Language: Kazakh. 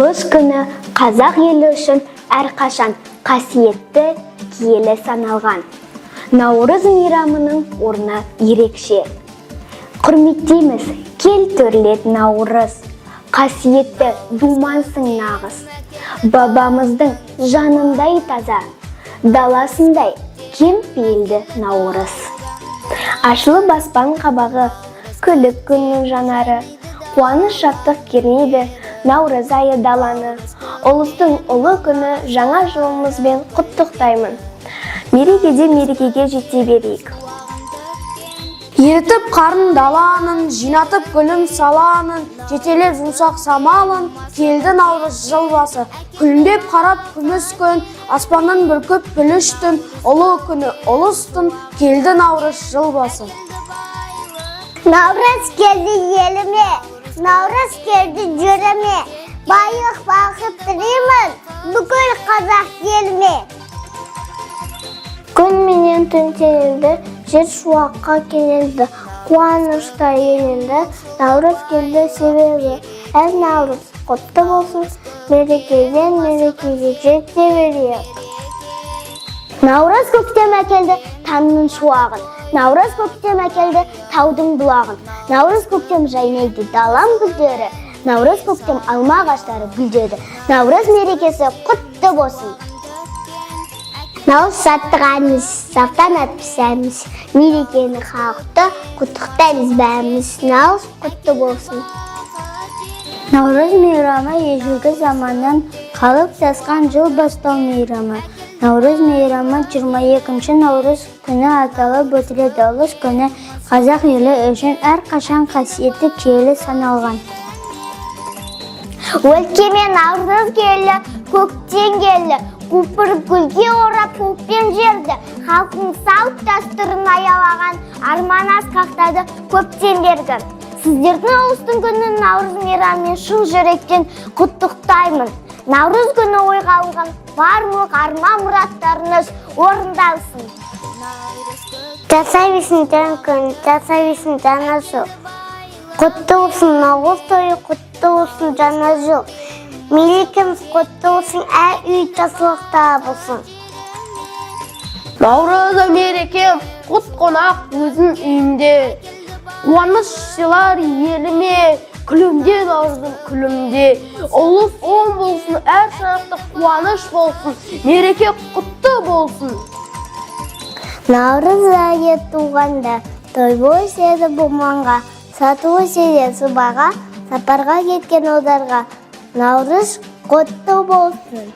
Наурыз күні қазақ елі үшін әрқашан қасиетті, киелі саналған. Наурыз мейрамының орны ерекше. Құрметтейміз, кел төрлет наурыз, қасиетті думансың нағыз. Бабамыздың жанындай таза, даласындай кем пейілді наурыз. Ашылып аспан қабағы, күлік күннің жанары, қуаныш шаттық кернейді наурыз айы даланы. Ұлыстың ұлы күні жаңа жылымызбен құттықтаймын. Мерекеде мерекеге жете берейік. Ерітіп қарын даланын, жинатып гүлін саланын, жетелеп жұмсақ самалын, келді наурыз жыл басы. Күліндеп қарап күміс күн, аспаннан бүркіп пүліштін, ұлы күні ұлыстың, келді наурыз жыл басы. Наурыз келді еліме, наурыз келді жүреме, байық бақыт тілеймін бүкіл қазақ еліме. Күн менен түн теңелді, жер шуаққа кенелді, қуанышта еленді, наурыз келді себебі. Әр наурыз құтты болсын, мерекеден мерекеге жете берейік. Наурыз көктем әкелді таңның шуағын, наурыз көктем әкелді таудың бұлағын, наурыз көктем жайнайды далам гүлдері, наурыз көктем алма ағаштары гүлдеді, наурыз мерекесі құтты болсын. Наурыз саттығанымыз, салтанат пісәміз, мерекені халықты құттықтаймыз бәріміз, наурыз құтты болсын. Наурыз мейрамы ежелгі заманнан қалып сасқан жыл бастау мейрамы. Наурыз мейрамы 22 наурыз күні аталып өтіледі. Ұлыс күні қазақ елі үшін әрқашан қасиетті киелі саналған. Өлкеме наурыз келді, көктен келді, көпір гүлге орап көппен жерді, халқың салт дәстүрін аялаған, арман асқақтады көптен бергі. Сіздердің ұлыстың күні наурыз мейрамымен шын жүректен құттықтаймын. Наурыз күні ойға алған барлық арман мұраттарыңыз орындалсын. Жасай берсін жан күн, жасай берсін жаңа жыл. Құтты болсын наурыз тойы, құтты болсын жаңа жыл. Мерекеміз құтты болсын, әр үй жақсылықта болсын. Наурызы мерекем, құт қонақ өзің үйінде. Қуаныш сыйлар еліме, күлімде наурыздың күлімде. Ұлыс оң болсын, әр шарақты қуаныш болсын, мереке құтты болсын. Наурыз айы туғанда, той өседі бұманға, сату өседі сыбаға, сапарға кеткен одарға. Наурыз құтты болсын.